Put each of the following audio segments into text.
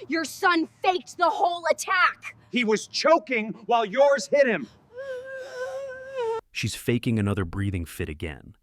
Your son faked the whole attack! He was choking while yours hit him. She's faking another breathing fit again.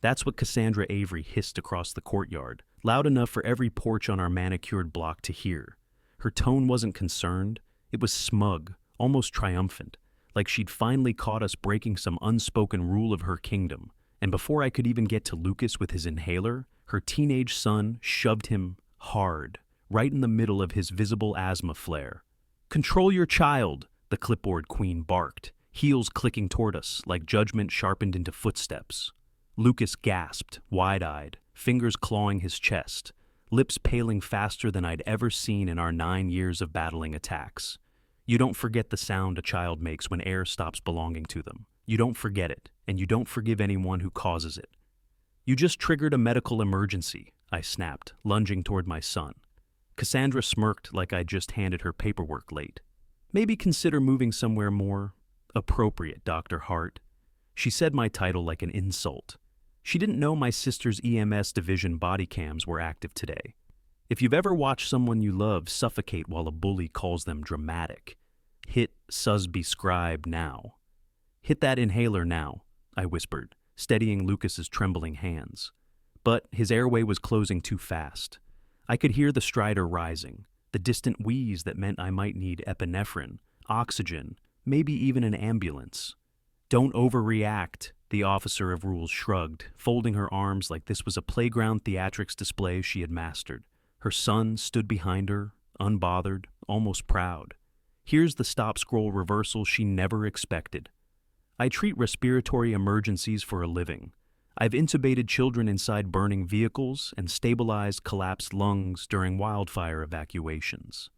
That's what Cassandra Avery hissed across the courtyard, loud enough for every porch on our manicured block to hear. Her tone wasn't concerned, it was smug, almost triumphant, like she'd finally caught us breaking some unspoken rule of her kingdom. And before I could even get to Lucas with his inhaler, her teenage son shoved him hard, right in the middle of his visible asthma flare. "Control your child," the clipboard queen barked, heels clicking toward us like judgment sharpened into footsteps. Lucas gasped, wide-eyed, fingers clawing his chest, lips paling faster than I'd ever seen in our 9 years of battling attacks. You don't forget the sound a child makes when air stops belonging to them. You don't forget it, and you don't forgive anyone who causes it. "You just triggered a medical emergency," I snapped, lunging toward my son. Cassandra smirked like I'd just handed her paperwork late. "Maybe consider moving somewhere more appropriate, Dr. Hart." She said my title like an insult. She didn't know my sister's EMS division body cams were active today. If you've ever watched someone you love suffocate while a bully calls them dramatic, hit Susby Scribe now. "Hit that inhaler now," I whispered, steadying Lucas's trembling hands. But his airway was closing too fast. I could hear the stridor rising, the distant wheeze that meant I might need epinephrine, oxygen, maybe even an ambulance. "Don't overreact," the officer of rules shrugged, folding her arms like this was a playground theatrics display she had mastered. Her son stood behind her, unbothered, almost proud. Here's the stop-scroll reversal she never expected. I treat respiratory emergencies for a living. I've intubated children inside burning vehicles and stabilized collapsed lungs during wildfire evacuations.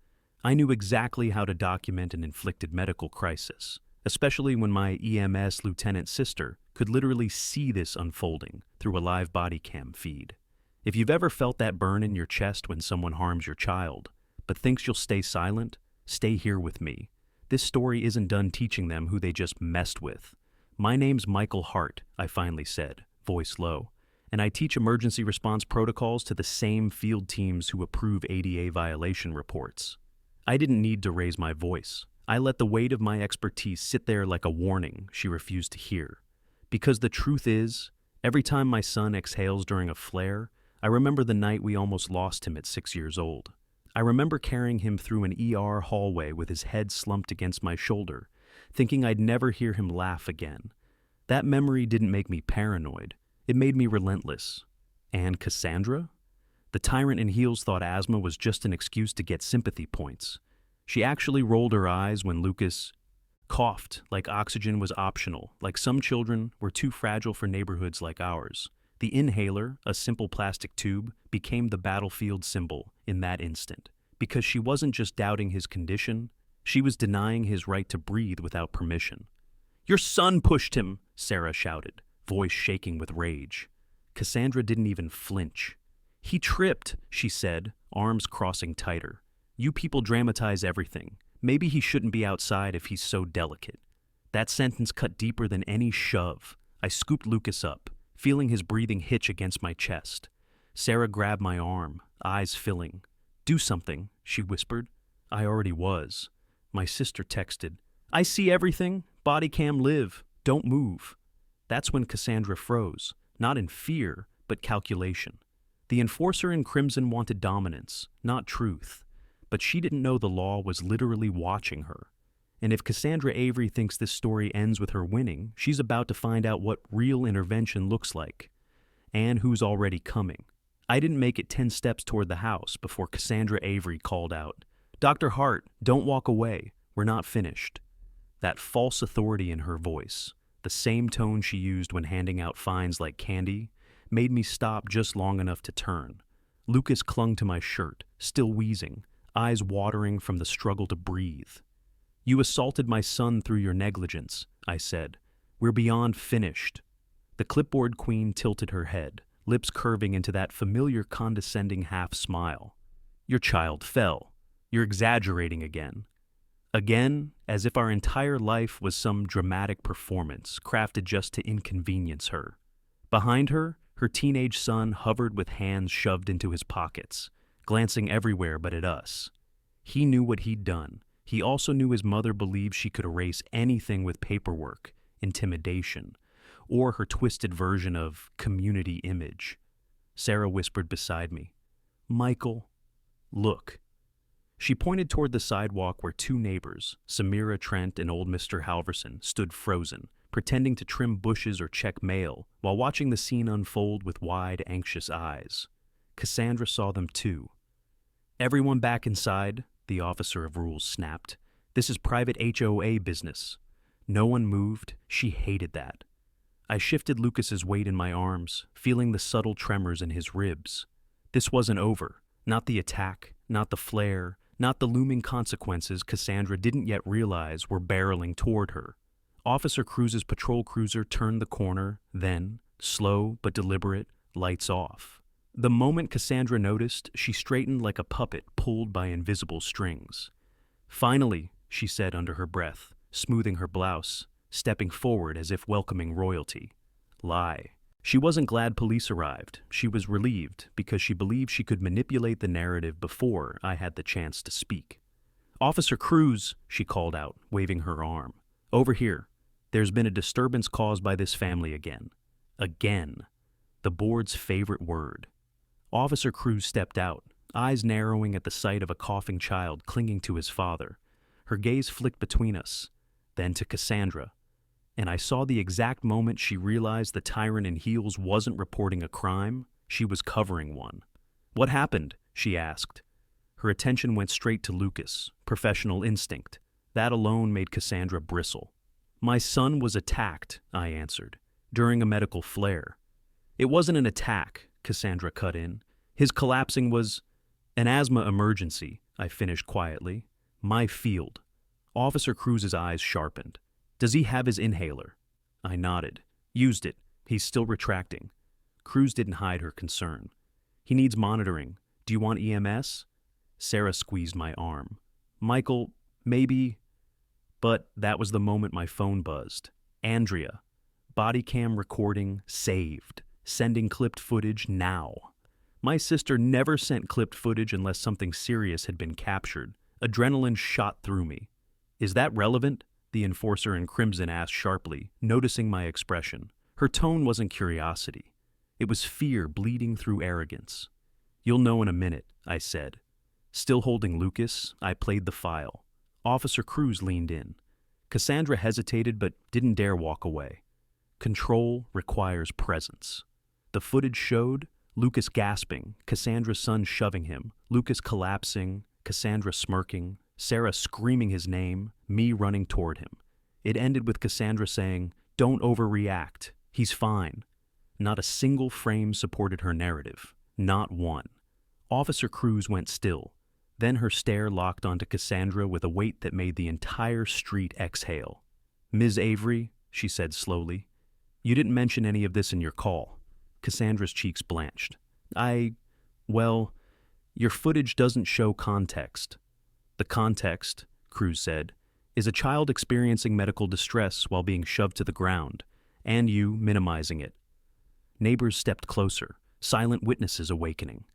I knew exactly how to document an inflicted medical crisis, especially when my EMS lieutenant sister could literally see this unfolding through a live body cam feed. If you've ever felt that burn in your chest when someone harms your child, but thinks you'll stay silent, stay here with me. This story isn't done teaching them who they just messed with. "My name's Michael Hart," I finally said, voice low, "and I teach emergency response protocols to the same field teams who approve ADA violation reports." I didn't need to raise my voice. I let the weight of my expertise sit there like a warning she refused to hear. Because the truth is, every time my son exhales during a flare, I remember the night we almost lost him at 6 years old. I remember carrying him through an ER hallway with his head slumped against my shoulder, thinking I'd never hear him laugh again. That memory didn't make me paranoid. It made me relentless. And Cassandra? The tyrant in heels thought asthma was just an excuse to get sympathy points. She actually rolled her eyes when Lucas coughed like oxygen was optional, like some children were too fragile for neighborhoods like ours. The inhaler, a simple plastic tube, became the battlefield symbol in that instant, because she wasn't just doubting his condition, she was denying his right to breathe without permission. "Your son pushed him," Sarah shouted, voice shaking with rage. Cassandra didn't even flinch. "He tripped," she said, arms crossing tighter. "You people dramatize everything. Maybe he shouldn't be outside if he's so delicate." That sentence cut deeper than any shove. I scooped Lucas up, feeling his breathing hitch against my chest. Sarah grabbed my arm, eyes filling. "Do something," she whispered. I already was. My sister texted, "I see everything. Bodycam live. Don't move." That's when Cassandra froze, not in fear, but calculation. The enforcer in Crimson wanted dominance, not truth. But she didn't know the law was literally watching her. And if Cassandra Avery thinks this story ends with her winning, she's about to find out what real intervention looks like, and who's already coming. I didn't make it 10 steps toward the house before Cassandra Avery called out, "Dr. Hart, don't walk away. We're not finished." That false authority in her voice, the same tone she used when handing out fines like candy, made me stop just long enough to turn. Lucas clung to my shirt, still wheezing, eyes watering from the struggle to breathe. "You assaulted my son through your negligence," I said. "We're beyond finished." The clipboard queen tilted her head, lips curving into that familiar condescending half-smile. "Your child fell. You're exaggerating again." Again, as if our entire life was some dramatic performance crafted just to inconvenience her. Behind her, her teenage son hovered with hands shoved into his pockets, glancing everywhere but at us. He knew what he'd done. He also knew his mother believed she could erase anything with paperwork, intimidation, or her twisted version of community image. Sarah whispered beside me, "Michael, look." She pointed toward the sidewalk where two neighbors, Samira Trent and old Mr. Halverson, stood frozen, pretending to trim bushes or check mail while watching the scene unfold with wide, anxious eyes. Cassandra saw them too. "Everyone back inside," the officer of rules snapped. "This is private HOA business." No one moved. She hated that. I shifted Lucas's weight in my arms, feeling the subtle tremors in his ribs. This wasn't over. Not the attack, not the flare, not the looming consequences Cassandra didn't yet realize were barreling toward her. Officer Cruz's patrol cruiser turned the corner, then, slow but deliberate, lights off. The moment Cassandra noticed, she straightened like a puppet pulled by invisible strings. "Finally," she said under her breath, smoothing her blouse, stepping forward as if welcoming royalty. Lie. She wasn't glad police arrived. She was relieved because she believed she could manipulate the narrative before I had the chance to speak. "Officer Cruz," she called out, waving her arm. "Over here. There's been a disturbance caused by this family again." Again. The board's favorite word. Officer Cruz stepped out, eyes narrowing at the sight of a coughing child clinging to his father. Her gaze flicked between us, then to Cassandra, and I saw the exact moment she realized the tyrant in heels wasn't reporting a crime, she was covering one. "What happened?" she asked. Her attention went straight to Lucas, professional instinct. That alone made Cassandra bristle. "My son was attacked," I answered, "during a medical flare." "It wasn't an attack," Cassandra cut in. "His collapsing was an asthma emergency," I finished quietly. "My field." Officer Cruz's eyes sharpened. "Does he have his inhaler?" I nodded. "Used it. He's still retracting." Cruz didn't hide her concern. "He needs monitoring. Do you want EMS?" Sarah squeezed my arm. "Michael, maybe..." But that was the moment my phone buzzed. Andrea. Bodycam recording saved. Sending clipped footage now. My sister never sent clipped footage unless something serious had been captured. Adrenaline shot through me. "Is that relevant?" the enforcer in crimson asked sharply, noticing my expression. Her tone wasn't curiosity. It was fear bleeding through arrogance. "You'll know in a minute," I said. Still holding Lucas, I played the file. Officer Cruz leaned in. Cassandra hesitated but didn't dare walk away. Control requires presence. The footage showed Lucas gasping, Cassandra's son shoving him, Lucas collapsing, Cassandra smirking, Sarah screaming his name, me running toward him. It ended with Cassandra saying, "Don't overreact. He's fine." Not a single frame supported her narrative. Not one. Officer Cruz went still. Then her stare locked onto Cassandra with a weight that made the entire street exhale. "Ms. Avery," she said slowly, "you didn't mention any of this in your call." Cassandra's cheeks blanched. Well, your footage doesn't show context." "The context," Cruz said, "is a child experiencing medical distress while being shoved to the ground, and you minimizing it." Neighbors stepped closer, silent witnesses awakening.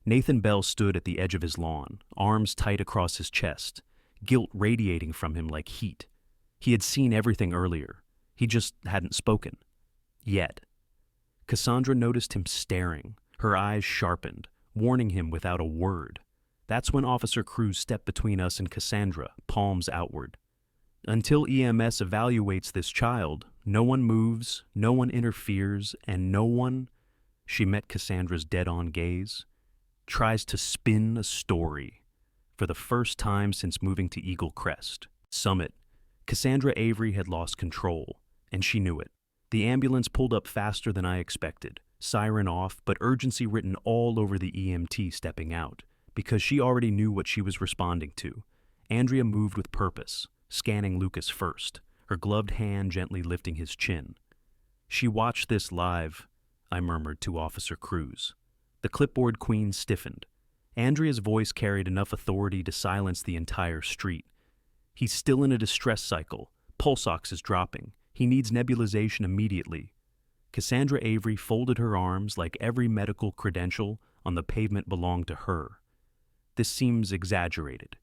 Nathan Bell stood at the edge of his lawn, arms tight across his chest, guilt radiating from him like heat. He had seen everything earlier. He just hadn't spoken. Yet. Cassandra noticed him staring, her eyes sharpened, warning him without a word. That's when Officer Cruz stepped between us and Cassandra, palms outward. "Until EMS evaluates this child, no one moves, no one interferes, and no one," she met Cassandra's dead-on gaze, "tries to spin a story." For the first time since moving to Eagle Crest Summit, Cassandra Avery had lost control, and she knew it. The ambulance pulled up faster than I expected, siren off, but urgency written all over the EMT stepping out, because she already knew what she was responding to. Andrea moved with purpose, scanning Lucas first, her gloved hand gently lifting his chin. "She watched this live," I murmured to Officer Cruz. The clipboard queen stiffened. Andrea's voice carried enough authority to silence the entire street. "He's still in a distress cycle. Pulse ox is dropping. He needs nebulization immediately." Cassandra Avery folded her arms like every medical credential on the pavement belonged to her. "This seems exaggerated."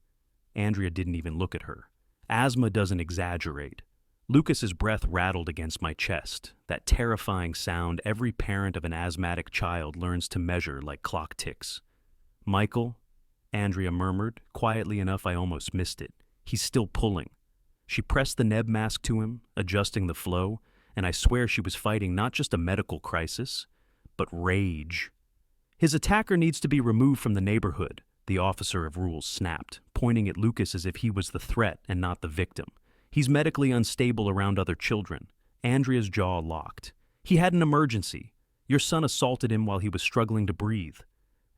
Andrea didn't even look at her. Asthma doesn't exaggerate. Lucas's breath rattled against my chest, that terrifying sound every parent of an asthmatic child learns to measure like clock ticks. Michael, Andrea murmured, quietly enough I almost missed it. He's still pulling. She pressed the neb mask to him, adjusting the flow, and I swear she was fighting not just a medical crisis, but rage. His attacker needs to be removed from the neighborhood, the officer of rules snapped, pointing at Lucas as if he was the threat and not the victim. He's medically unstable around other children. Andrea's jaw locked. He had an emergency. Your son assaulted him while he was struggling to breathe.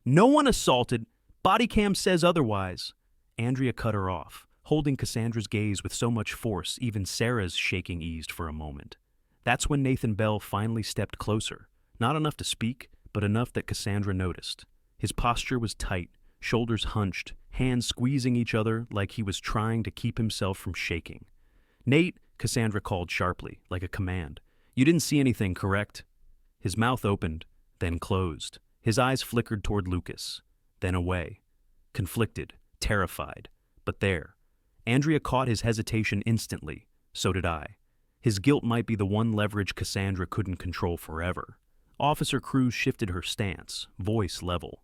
No one assaulted. Bodycam says otherwise. Andrea cut her off, holding Cassandra's gaze with so much force even Sarah's shaking eased for a moment. That's when Nathan Bell finally stepped closer. Not enough to speak, but enough that Cassandra noticed. His posture was tight, shoulders hunched, hands squeezing each other like he was trying to keep himself from shaking. Nate, Cassandra called sharply, like a command. You didn't see anything, correct? His mouth opened, then closed. His eyes flickered toward Lucas, then away. Conflicted, terrified. But there. Andrea caught his hesitation instantly. So did I. His guilt might be the one leverage Cassandra couldn't control forever. Officer Cruz shifted her stance, voice level.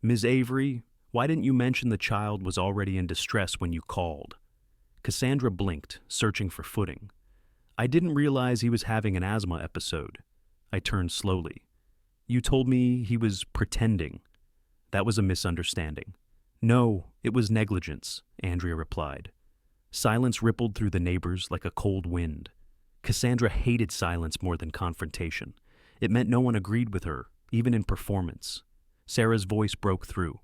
Ms. Avery, why didn't you mention the child was already in distress when you called? Cassandra blinked, searching for footing. I didn't realize he was having an asthma episode. I turned slowly. You told me he was pretending. That was a misunderstanding. No, it was negligence, Andrea replied. Silence rippled through the neighbors like a cold wind. Cassandra hated silence more than confrontation. It meant no one agreed with her, even in performance. Sarah's voice broke through.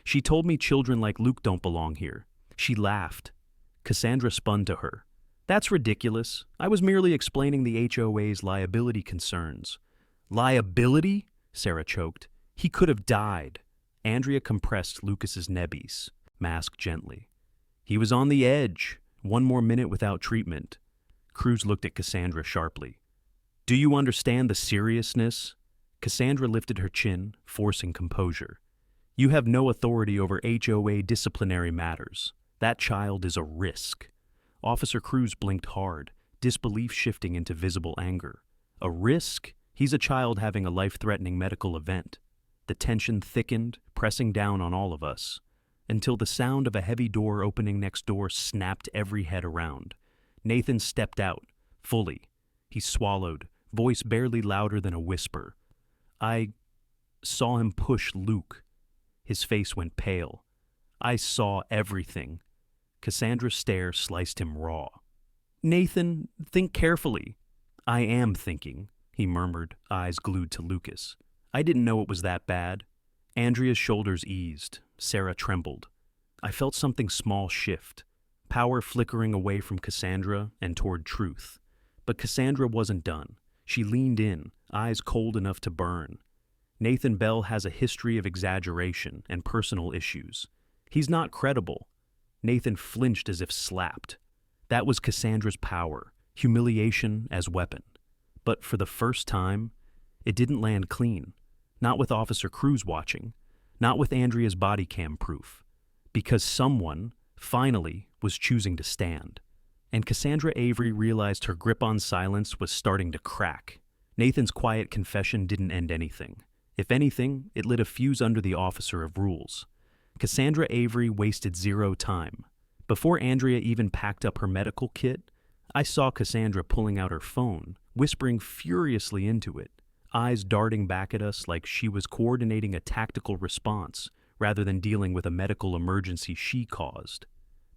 She told me children like Luke don't belong here. She laughed. Cassandra spun to her. That's ridiculous. I was merely explaining the HOA's liability concerns. Liability? Sarah choked. He could have died. Andrea compressed Lucas's nebbies, masked gently. He was on the edge. 1 more minute without treatment. Cruz looked at Cassandra sharply. Do you understand the seriousness? Cassandra lifted her chin, forcing composure. You have no authority over HOA disciplinary matters. That child is a risk. Officer Cruz blinked hard, disbelief shifting into visible anger. A risk? He's a child having a life-threatening medical event. The tension thickened, pressing down on all of us, until the sound of a heavy door opening next door snapped every head around. Nathan stepped out, fully. He swallowed, voice barely louder than a whisper. I saw him push Luke. His face went pale. I saw everything. Cassandra's stare sliced him raw. Nathan, think carefully. I am thinking, he murmured, eyes glued to Lucas. I didn't know it was that bad. Andrea's shoulders eased. Sarah trembled. I felt something small shift, power flickering away from Cassandra and toward truth. But Cassandra wasn't done. She leaned in, eyes cold enough to burn. Nathan Bell has a history of exaggeration and personal issues. He's not credible. Nathan flinched as if slapped. That was Cassandra's power, humiliation as weapon. But for the first time, it didn't land clean. Not with Officer Cruz watching. Not with Andrea's body cam proof. Because someone, finally, was choosing to stand. And Cassandra Avery realized her grip on silence was starting to crack. Nathan's quiet confession didn't end anything. If anything, it lit a fuse under the officer of rules. Cassandra Avery wasted 0 time. Before Andrea even packed up her medical kit, I saw Cassandra pulling out her phone, whispering furiously into it, eyes darting back at us like she was coordinating a tactical response rather than dealing with a medical emergency she caused.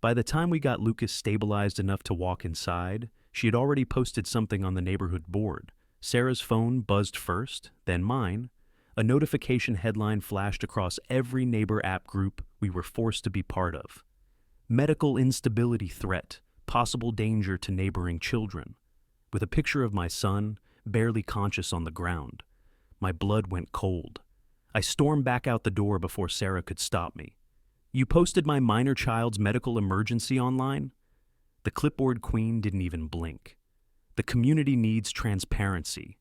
By the time we got Lucas stabilized enough to walk inside, she had already posted something on the neighborhood board. Sarah's phone buzzed first, then mine. A notification headline flashed across every neighbor app group we were forced to be part of. Medical instability threat, possible danger to neighboring children. With a picture of my son, barely conscious on the ground. My blood went cold. I stormed back out the door before Sarah could stop me. You posted my minor child's medical emergency online? The clipboard queen didn't even blink. The community needs transparency.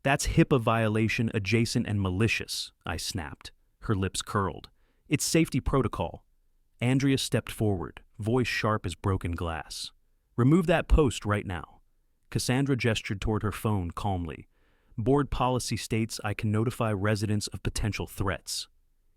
That's HIPAA violation adjacent and malicious, I snapped. Her lips curled. It's safety protocol. Andrea stepped forward, voice sharp as broken glass. "Remove that post right now." Cassandra gestured toward her phone calmly. "Board policy states I can notify residents of potential threats."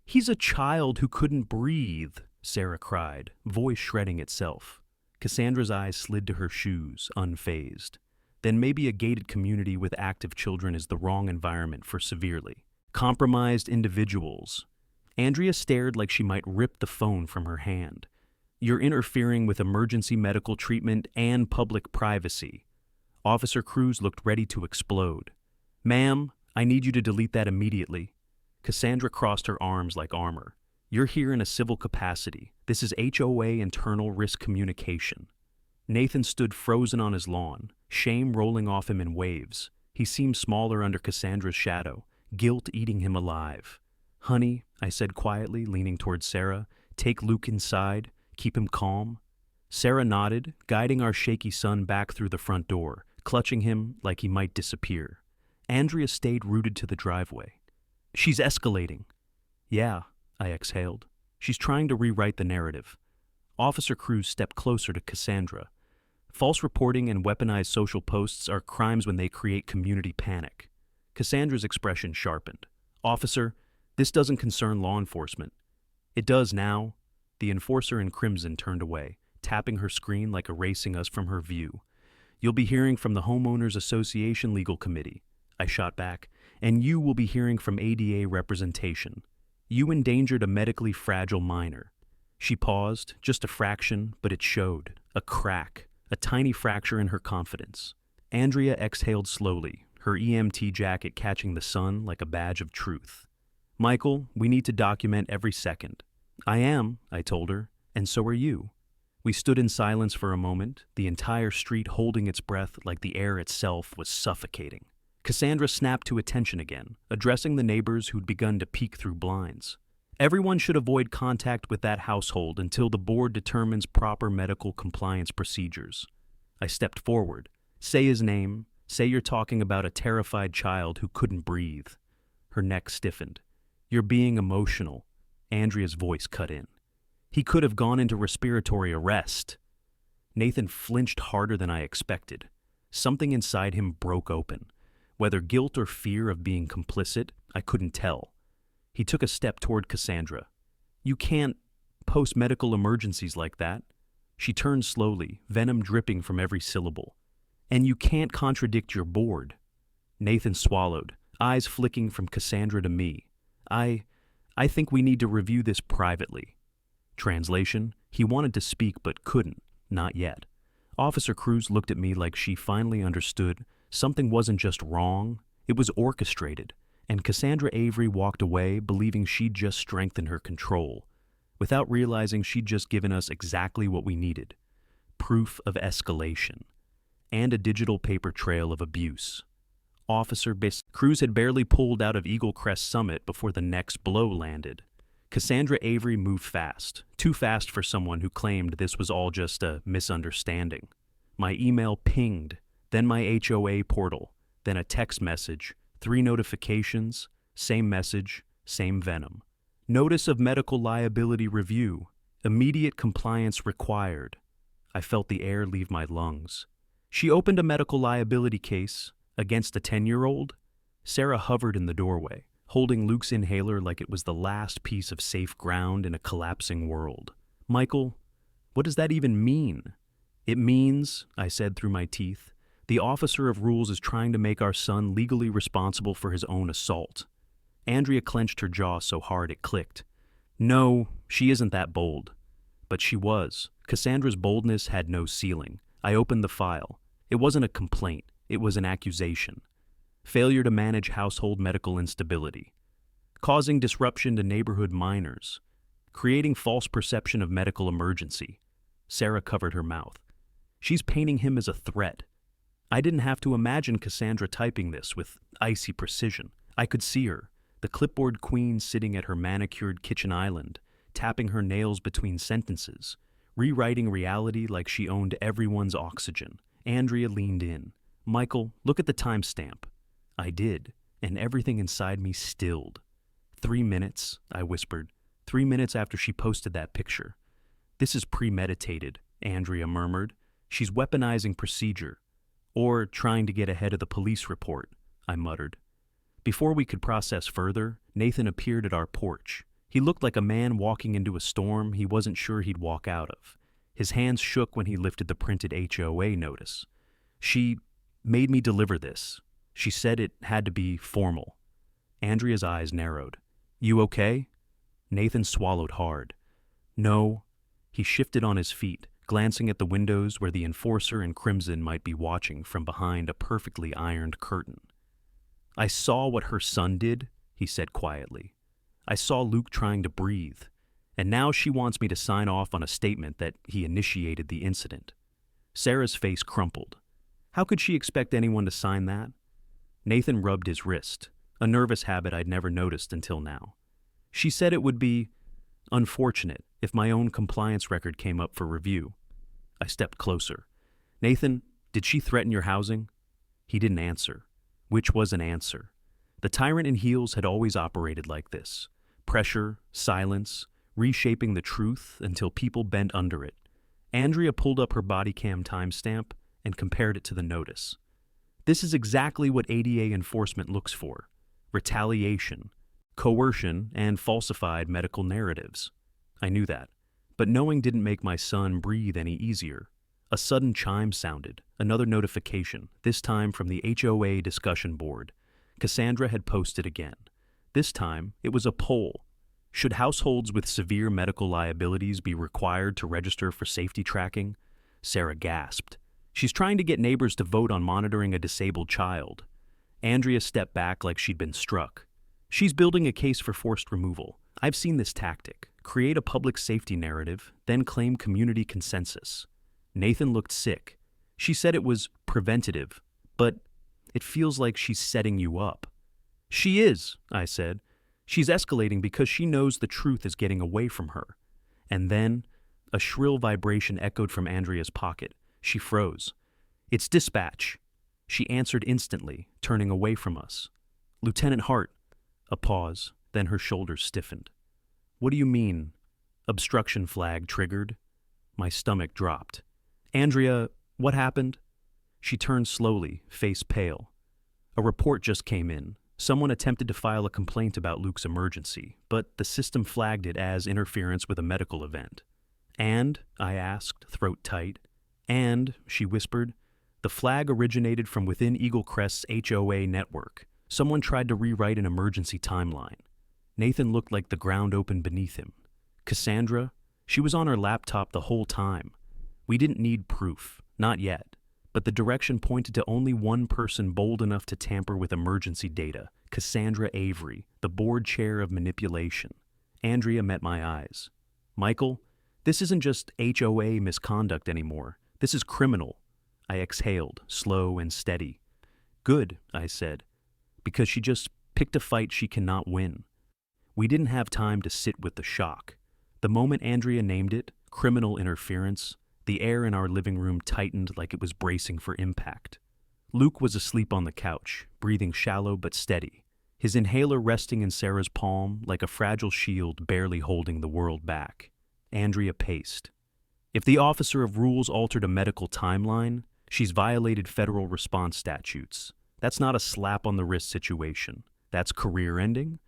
"He's a child who couldn't breathe," Sarah cried, voice shredding itself. Cassandra's eyes slid to her shoes, unfazed. "Then maybe a gated community with active children is the wrong environment for severely compromised individuals." Andrea stared like she might rip the phone from her hand. "You're interfering with emergency medical treatment and public privacy." Officer Cruz looked ready to explode. "Ma'am, I need you to delete that immediately." Cassandra crossed her arms like armor. "You're here in a civil capacity. This is HOA internal risk communication." Nathan stood frozen on his lawn, shame rolling off him in waves. He seemed smaller under Cassandra's shadow, guilt eating him alive. "Honey," I said quietly, leaning toward Sarah, "take Luke inside. Keep him calm." Sarah nodded, guiding our shaky son back through the front door, clutching him like he might disappear. Andrea stayed rooted to the driveway. "She's escalating." "Yeah," I exhaled. "She's trying to rewrite the narrative." Officer Cruz stepped closer to Cassandra. "False reporting and weaponized social posts are crimes when they create community panic." Cassandra's expression sharpened. "Officer, this doesn't concern law enforcement." "It does now." The enforcer in crimson turned away, tapping her screen like erasing us from her view. "You'll be hearing from the Homeowners Association Legal Committee." I shot back. "And you will be hearing from ADA representation. You endangered a medically fragile minor." She paused, just a fraction, but it showed. A crack, a tiny fracture in her confidence. Andrea exhaled slowly, her EMT jacket catching the sun like a badge of truth. "Michael, we need to document every second." "I am," I told her, "and so are you." We stood in silence for a moment, the entire street holding its breath like the air itself was suffocating. Cassandra snapped to attention again, addressing the neighbors who'd begun to peek through blinds. "Everyone should avoid contact with that household until the board determines proper medical compliance procedures." I stepped forward. "Say his name. Say you're talking about a terrified child who couldn't breathe." Her neck stiffened. "You're being emotional." Andrea's voice cut in. "He could have gone into respiratory arrest." Nathan flinched harder than I expected. Something inside him broke open. Whether guilt or fear of being complicit, I couldn't tell. He took a step toward Cassandra. "You can't post medical emergencies like that." She turned slowly, venom dripping from every syllable. "And you can't contradict your board." Nathan swallowed, eyes flicking from Cassandra to me. I think we need to review this privately." Translation: he wanted to speak but couldn't, not yet. Officer Cruz looked at me like she finally understood something wasn't just wrong, it was orchestrated, and Cassandra Avery walked away believing she'd just strengthened her control, without realizing she'd just given us exactly what we needed: proof of escalation, and a digital paper trail of abuse. Cruz had barely pulled out of Eagle Crest Summit before the next blow landed. Cassandra Avery moved fast, too fast for someone who claimed this was all just a misunderstanding. My email pinged, then my HOA portal, then a text message, 3 notifications, same message, same venom. "Notice of medical liability review. Immediate compliance required." I felt the air leave my lungs. "She opened a medical liability case against a 10-year-old? Sarah hovered in the doorway, holding Luke's inhaler like it was the last piece of safe ground in a collapsing world. "Michael, what does that even mean?" "It means," I said through my teeth, "the officer of rules is trying to make our son legally responsible for his own assault." Andrea clenched her jaw so hard it clicked. "No, she isn't that bold." But she was. Cassandra's boldness had no ceiling. I opened the file. It wasn't a complaint. It was an accusation. Failure to manage household medical instability. Causing disruption to neighborhood minors. Creating false perception of medical emergency. Sarah covered her mouth. She's painting him as a threat. I didn't have to imagine Cassandra typing this with icy precision. I could see her, the clipboard queen sitting at her manicured kitchen island, tapping her nails between sentences, rewriting reality like she owned everyone's oxygen. Andrea leaned in. "Michael, look at the timestamp." I did, and everything inside me stilled. 3 minutes, I whispered. 3 minutes after she posted that picture. This is premeditated, Andrea murmured. She's weaponizing procedure. Or trying to get ahead of the police report, I muttered. Before we could process further, Nathan appeared at our porch. He looked like a man walking into a storm he wasn't sure he'd walk out of. His hands shook when he lifted the printed HOA notice. She made me deliver this. She said it had to be formal. Andrea's eyes narrowed. You okay? Nathan swallowed hard. No. He shifted on his feet, glancing at the windows where the enforcer in crimson might be watching from behind a perfectly ironed curtain. I saw what her son did, he said quietly. I saw Luke trying to breathe, and now she wants me to sign off on a statement that he initiated the incident. Sarah's face crumpled. How could she expect anyone to sign that? Nathan rubbed his wrist, a nervous habit I'd never noticed until now. She said it would be unfortunate if my own compliance record came up for review. I stepped closer. Nathan, did she threaten your housing? He didn't answer, which was an answer. The tyrant in heels had always operated like this. Pressure, silence, reshaping the truth until people bent under it. Andrea pulled up her Bodycam timestamp and compared it to the notice. This is exactly what ADA enforcement looks for: retaliation, coercion, and falsified medical narratives. I knew that, but knowing didn't make my son breathe any easier. A sudden chime sounded, another notification, this time from the HOA discussion board. Cassandra had posted again. This time, it was a poll. Should households with severe medical liabilities be required to register for safety tracking? Sarah gasped. She's trying to get neighbors to vote on monitoring a disabled child. Andrea stepped back like she'd been struck. She's building a case for forced removal. I've seen this tactic. Create a public safety narrative, then claim community consensus. Nathan looked sick. She said it was preventative, but it feels like she's setting you up. She is, I said. She's escalating because she knows the truth is getting away from her. And then, a shrill vibration echoed from Andrea's pocket. She froze. It's dispatch. She answered instantly, turning away from us. Lieutenant Hart. A pause, then her shoulders stiffened. What do you mean? Obstruction flag triggered. My stomach dropped. Andrea, what happened? She turned slowly, face pale. A report just came in. Someone attempted to file a complaint about Luke's emergency, but the system flagged it as interference with a medical event. And, I asked, throat tight. And, she whispered, the flag originated from within Eagle Crest's HOA network. Someone tried to rewrite an emergency timeline. Nathan looked like the ground opened beneath him. Cassandra, she was on her laptop the whole time. We didn't need proof, not yet, but the direction pointed to only one person bold enough to tamper with emergency data, Cassandra Avery, the board chair of manipulation. Andrea met my eyes. Michael, this isn't just HOA misconduct anymore. This is criminal. I exhaled, slow and steady. Good, I said, because she just picked a fight she cannot win. We didn't have time to sit with the shock. The moment Andrea named it, criminal interference, the air in our living room tightened like it was bracing for impact. Luke was asleep on the couch, breathing shallow but steady, his inhaler resting in Sarah's palm like a fragile shield barely holding the world back. Andrea paced. If the officer of rules altered a medical timeline, she's violated federal response statutes. That's not a slap on the wrist situation. That's career ending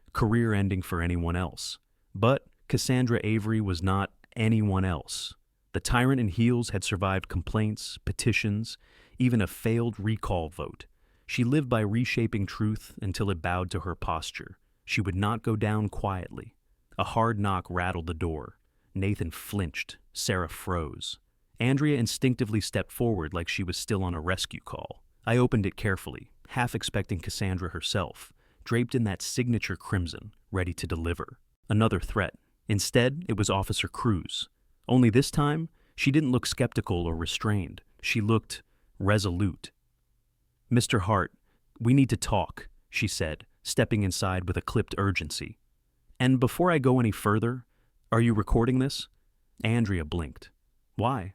for anyone else. But Cassandra Avery was not anyone else. The tyrant in heels had survived complaints, petitions, even a failed recall vote. She lived by reshaping truth until it bowed to her posture. She would not go down quietly. A hard knock rattled the door. Nathan flinched. Sarah froze. Andrea instinctively stepped forward like she was still on a rescue call. I opened it carefully, half expecting Cassandra herself, draped in that signature crimson, ready to deliver. Another threat. Instead, it was Officer Cruz. Only this time, she didn't look skeptical or restrained. She looked resolute. Mr. Hart, we need to talk, she said, stepping inside with a clipped urgency. And before I go any further, are you recording this? Andrea blinked. Why?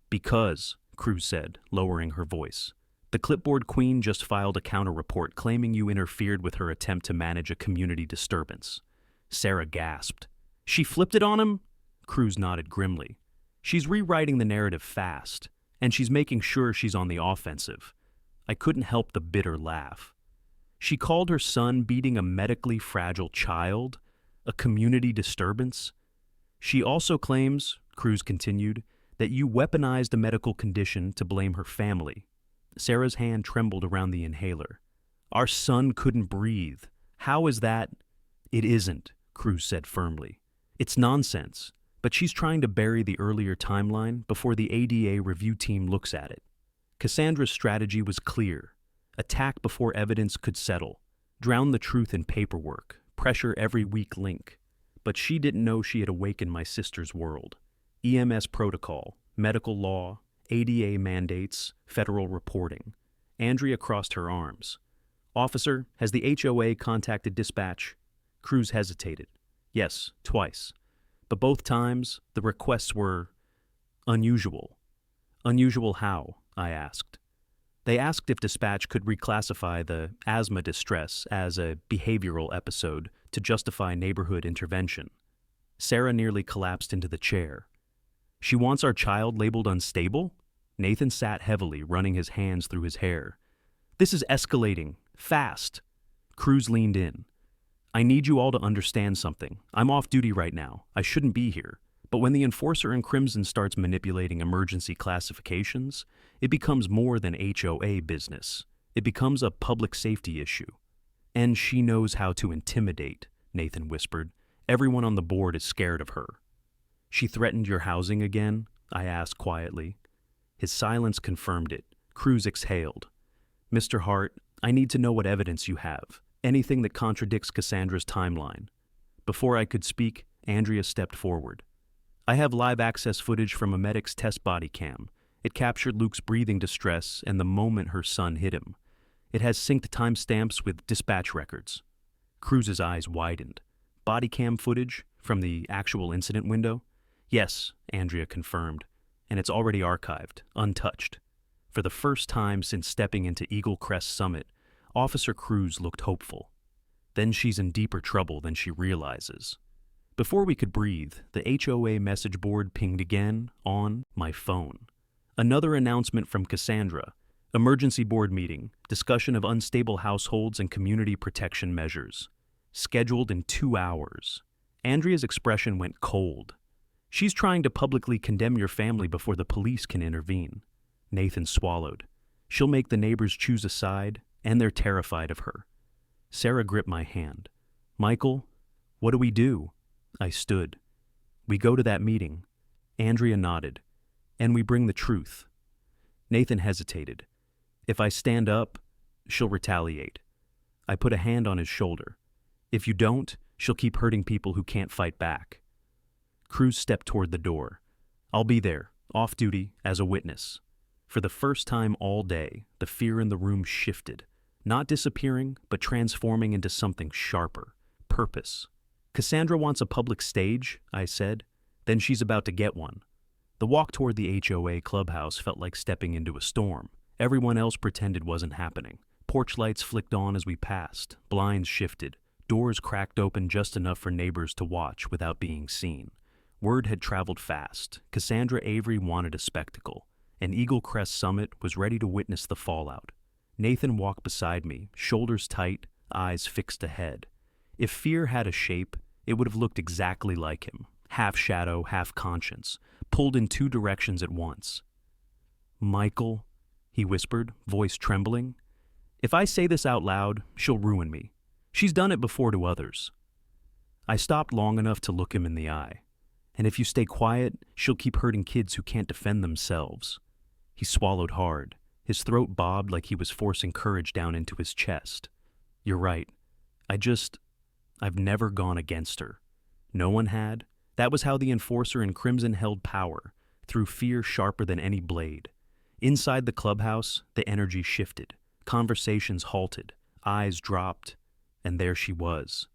Because, Cruz said, lowering her voice. The clipboard queen just filed a counter-report claiming you interfered with her attempt to manage a community disturbance. Sarah gasped. She flipped it on him? Cruz nodded grimly. She's rewriting the narrative fast, and she's making sure she's on the offensive. I couldn't help the bitter laugh. She called her son beating a medically fragile child a community disturbance. She also claims, Cruz continued, that you weaponized a medical condition to blame her family. Sarah's hand trembled around the inhaler. Our son couldn't breathe. How is that? It isn't, Cruz said firmly. It's nonsense, but she's trying to bury the earlier timeline before the ADA review team looks at it. Cassandra's strategy was clear. Attack before evidence could settle. Drown the truth in paperwork. Pressure every weak link. But she didn't know she had awakened my sister's world. EMS protocol, medical law, ADA mandates, federal reporting. Andrea crossed her arms. Officer, has the HOA contacted dispatch? Cruz hesitated. Yes, twice. But both times, the requests were unusual. Unusual how? I asked. They asked if dispatch could reclassify the asthma distress as a behavioral episode to justify neighborhood intervention. Sarah nearly collapsed into the chair. She wants our child labeled unstable? Nathan sat heavily, running his hands through his hair. This is escalating. Fast. Cruz leaned in. I need you all to understand something. I'm off duty right now. I shouldn't be here. But when the enforcer in Crimson starts manipulating emergency classifications, it becomes more than HOA business. It becomes a public safety issue. And she knows how to intimidate, Nathan whispered. Everyone on the board is scared of her. She threatened your housing again? I asked quietly. His silence confirmed it. Cruz exhaled. Mr. Hart, I need to know what evidence you have. Anything that contradicts Cassandra's timeline. Before I could speak, Andrea stepped forward. I have live access footage from a medic's test body cam. It captured Luke's breathing distress and the moment her son hit him. It has synced timestamps with dispatch records. Cruz's eyes widened. Body cam footage from the actual incident window? Yes, Andrea confirmed. And it's already archived, untouched. For the first time since stepping into Eagle Crest Summit, Officer Cruz looked hopeful. Then she's in deeper trouble than she realizes. Before we could breathe, the HOA message board pinged again on my phone. Another announcement from Cassandra. Emergency board meeting, discussion of unstable households and community protection measures. Scheduled in 2 hours. Andrea's expression went cold. She's trying to publicly condemn your family before the police can intervene. Nathan swallowed. She'll make the neighbors choose a side, and they're terrified of her. Sarah gripped my hand. Michael, what do we do? I stood. We go to that meeting. Andrea nodded. And we bring the truth. Nathan hesitated. If I stand up, she'll retaliate. I put a hand on his shoulder. If you don't, she'll keep hurting people who can't fight back. Cruz stepped toward the door. I'll be there, off duty, as a witness. For the first time all day, the fear in the room shifted, not disappearing, but transforming into something sharper, purpose. Cassandra wants a public stage, I said. Then she's about to get one. The walk toward the HOA clubhouse felt like stepping into a storm. Everyone else pretended wasn't happening. Porch lights flicked on as we passed. Blinds shifted. Doors cracked open just enough for neighbors to watch without being seen. Word had traveled fast. Cassandra Avery wanted a spectacle. And Eagle Crest Summit was ready to witness the fallout. Nathan walked beside me, shoulders tight, eyes fixed ahead. If fear had a shape, it would have looked exactly like him. Half shadow, half conscience, pulled in 2 directions at once. Michael, he whispered, voice trembling. If I say this out loud, she'll ruin me. She's done it before to others. I stopped long enough to look him in the eye. And if you stay quiet, she'll keep hurting kids who can't defend themselves. He swallowed hard. His throat bobbed like he was forcing courage down into his chest. You're right. I've never gone against her. No one had. That was how the enforcer in Crimson held power, through fear sharper than any blade. Inside the clubhouse, the energy shifted. Conversations halted. Eyes dropped. And there she was.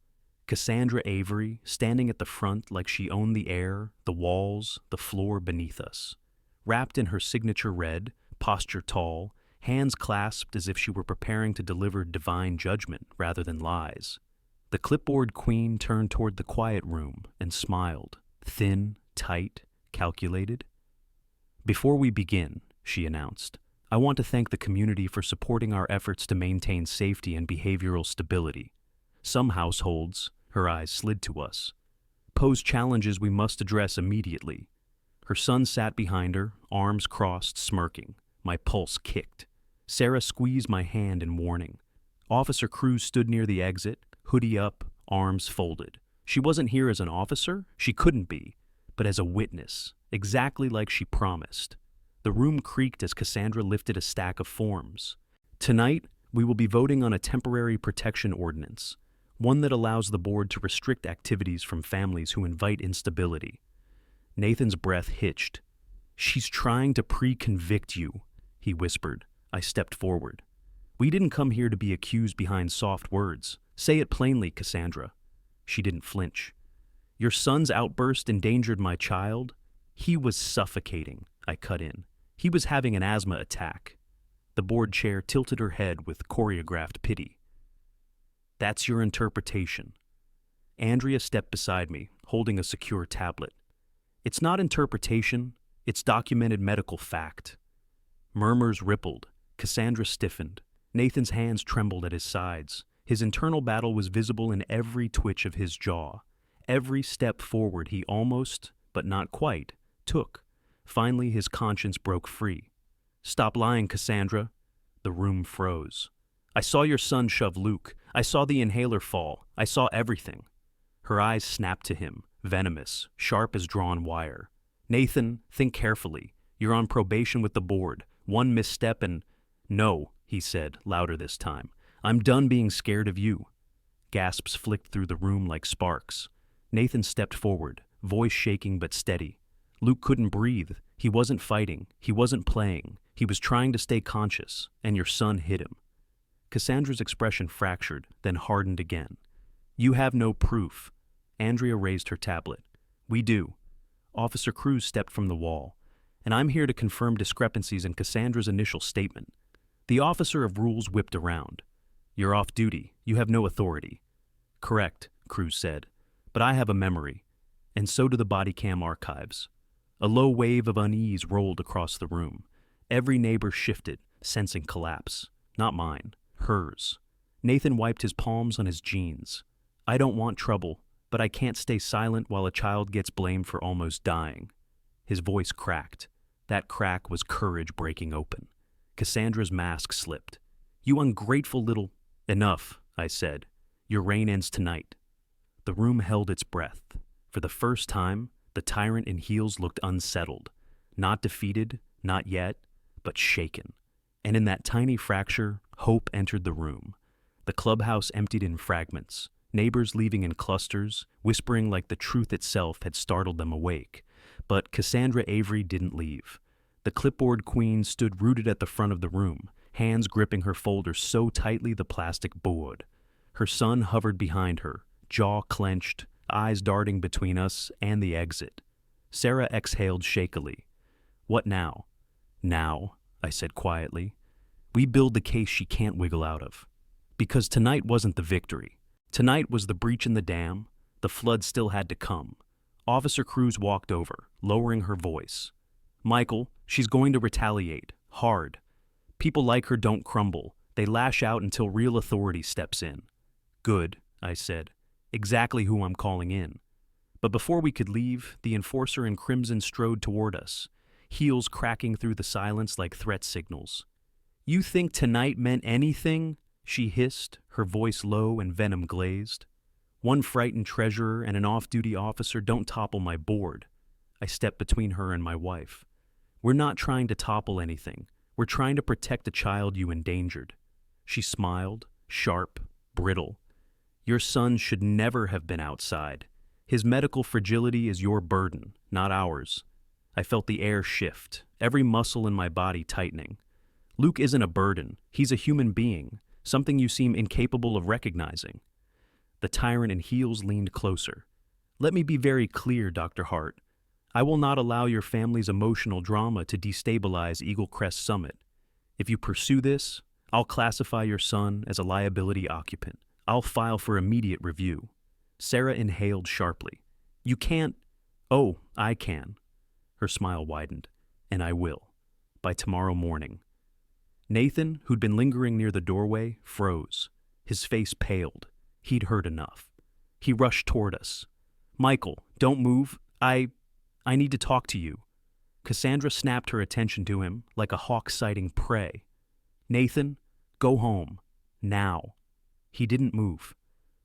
Cassandra Avery, standing at the front like she owned the air, the walls, the floor beneath us. Wrapped in her signature red, posture tall, hands clasped as if she were preparing to deliver divine judgment rather than lies. The clipboard queen turned toward the quiet room and smiled, thin, tight, calculated. Before we begin, she announced, I want to thank the community for supporting our efforts to maintain safety and behavioral stability. Some households, her eyes slid to us, pose challenges we must address immediately. Her son sat behind her, arms crossed, smirking. My pulse kicked. Sarah squeezed my hand in warning. Officer Cruz stood near the exit, hoodie up, arms folded. She wasn't here as an officer, she couldn't be, but as a witness, exactly like she promised. The room creaked as Cassandra lifted a stack of forms. Tonight, we will be voting on a temporary protection ordinance, one that allows the board to restrict activities from families who invite instability. Nathan's breath hitched. She's trying to pre-convict you, he whispered. I stepped forward. We didn't come here to be accused behind soft words. Say it plainly, Cassandra. She didn't flinch. Your son's outburst endangered my child. He was suffocating, I cut in. He was having an asthma attack. The board chair tilted her head with choreographed pity. That's your interpretation. Andrea stepped beside me, holding a secure tablet. It's not interpretation, it's documented medical fact. Murmurs rippled. Cassandra stiffened. Nathan's hands trembled at his sides. His internal battle was visible in every twitch of his jaw. Every step forward he almost, but not quite, took. Finally, his conscience broke free. Stop lying, Cassandra. The room froze. I saw your son shove Luke. I saw the inhaler fall. I saw everything. Her eyes snapped to him, venomous, sharp as drawn wire. Nathan, think carefully. You're on probation with the board. One misstep and... No, he said, louder this time. I'm done being scared of you. Gasps flicked through the room like sparks. Nathan stepped forward, voice shaking but steady. Luke couldn't breathe. He wasn't fighting. He wasn't playing. He was trying to stay conscious, and your son hit him. Cassandra's expression fractured, then hardened again. You have no proof. Andrea raised her tablet. We do. Officer Cruz stepped from the wall, and I'm here to confirm discrepancies in Cassandra's initial statement. The officer of rules whipped around. You're off duty. You have no authority. Correct, Cruz said, but I have a memory, and so do the Bodycam archives. A low wave of unease rolled across the room. Every neighbor shifted, sensing collapse. Not mine, hers. Nathan wiped his palms on his jeans. I don't want trouble, but I can't stay silent while a child gets blamed for almost dying. His voice cracked. That crack was courage breaking open. Cassandra's mask slipped. You ungrateful little... Enough, I said. Your reign ends tonight. The room held its breath. For the first time, the tyrant in heels looked unsettled. Not defeated, not yet, but shaken. And in that tiny fracture, hope entered the room. The clubhouse emptied in fragments, neighbors leaving in clusters, whispering like the truth itself had startled them awake. But Cassandra Avery didn't leave. The clipboard queen stood rooted at the front of the room, hands gripping her folder so tightly the plastic bowed. Her son hovered behind her, jaw clenched, eyes darting between us and the exit. Sarah exhaled shakily. What now? Now, I said quietly. We build the case she can't wiggle out of. Because tonight wasn't the victory. Tonight was the breach in the dam. The flood still had to come. Officer Cruz walked over, lowering her voice. Michael, she's going to retaliate. Hard. People like her don't crumble. They lash out until real authority steps in. Good, I said. Exactly who I'm calling in. But before we could leave, the enforcer in crimson strode toward us, heels cracking through the silence like threat signals. You think tonight meant anything? She hissed, her voice low and venom glazed. One frightened treasurer and an off-duty officer don't topple my board. I stepped between her and my wife. We're not trying to topple anything. We're trying to protect a child you endangered. She smiled, sharp, brittle. Your son should never have been outside. His medical fragility is your burden, not ours. I felt the air shift, every muscle in my body tightening. Luke isn't a burden. He's a human being, something you seem incapable of recognizing. The tyrant in heels leaned closer. Let me be very clear, Dr. Hart. I will not allow your family's emotional drama to destabilize Eagle Crest Summit. If you pursue this, I'll classify your son as a liability occupant. I'll file for immediate review. Sarah inhaled sharply. You can't... Oh, I can. Her smile widened. and I will. By tomorrow morning. Nathan, who'd been lingering near the doorway, froze. His face paled. He'd heard enough. He rushed toward us. Michael, don't move. I need to talk to you. Cassandra snapped her attention to him like a hawk sighting prey. Nathan, go home. Now. He didn't move.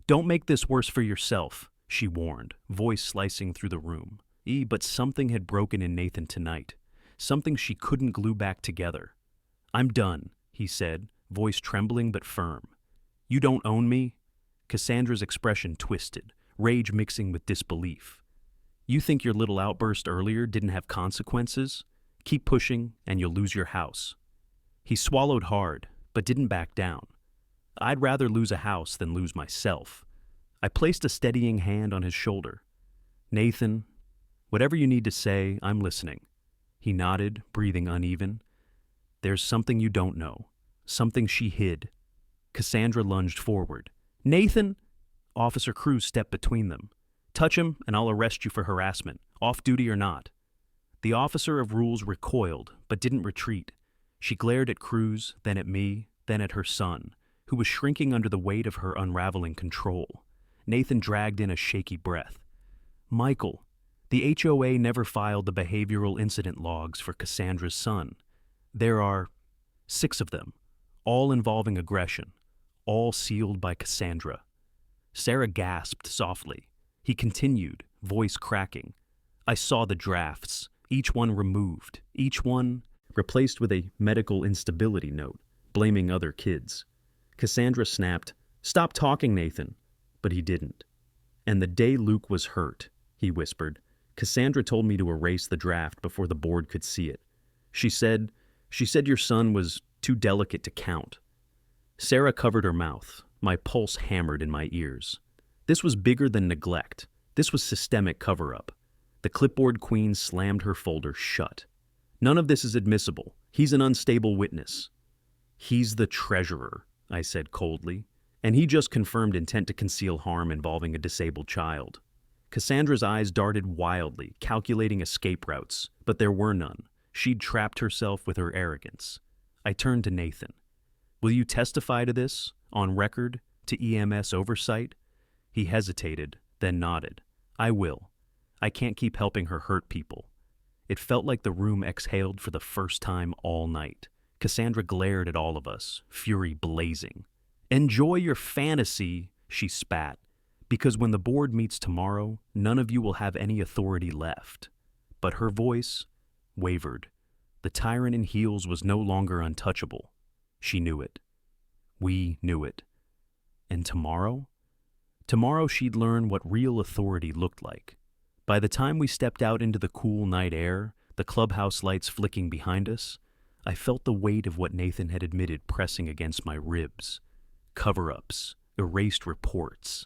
Don't make this worse for yourself, she warned, voice slicing through the room. But something had broken in Nathan tonight. Something she couldn't glue back together. I'm done, he said, voice trembling but firm. You don't own me? Cassandra's expression twisted, rage mixing with disbelief. You think your little outburst earlier didn't have consequences? Keep pushing and you'll lose your house. He swallowed hard, but didn't back down. I'd rather lose a house than lose myself. I placed a steadying hand on his shoulder. Nathan, whatever you need to say, I'm listening. He nodded, breathing uneven. There's something you don't know. Something she hid. Cassandra lunged forward. Nathan! Officer Cruz stepped between them. Touch him and I'll arrest you for harassment, off duty or not. The officer of rules recoiled, but didn't retreat. She glared at Cruz, then at me, then at her son, who was shrinking under the weight of her unraveling control. Nathan dragged in a shaky breath. Michael, the HOA never filed the behavioral incident logs for Cassandra's son. There are 6 of them, all involving aggression, all sealed by Cassandra. Sarah gasped softly. He continued, voice cracking. I saw the drafts, each one removed, each one replaced with a medical instability note, blaming other kids. Cassandra snapped, Stop talking, Nathan. But he didn't. And the day Luke was hurt, he whispered, Cassandra told me to erase the draft before the board could see it. She said your son was too delicate to count. Sarah covered her mouth. My pulse hammered in my ears. This was bigger than neglect. This was systemic cover-up. The clipboard queen slammed her folder shut. None of this is admissible. He's an unstable witness. He's the treasurer, I said coldly, and he just confirmed intent to conceal harm involving a disabled child. Cassandra's eyes darted wildly, calculating escape routes, but there were none. She'd trapped herself with her arrogance. I turned to Nathan. Will you testify to this, on record, to EMS oversight? He hesitated, then nodded. I will. I can't keep helping her hurt people. It felt like the room exhaled for the first time all night. Cassandra glared at all of us, fury blazing. Enjoy your fantasy, she spat, because when the board meets tomorrow, none of you will have any authority left. But her voice wavered. The tyrant in heels was no longer untouchable. She knew it. We knew it. And tomorrow? Tomorrow she'd learn what real authority looked like. By the time we stepped out into the cool night air, the clubhouse lights flicking behind us, I felt the weight of what Nathan had admitted pressing against my ribs. Cover-ups, erased reports,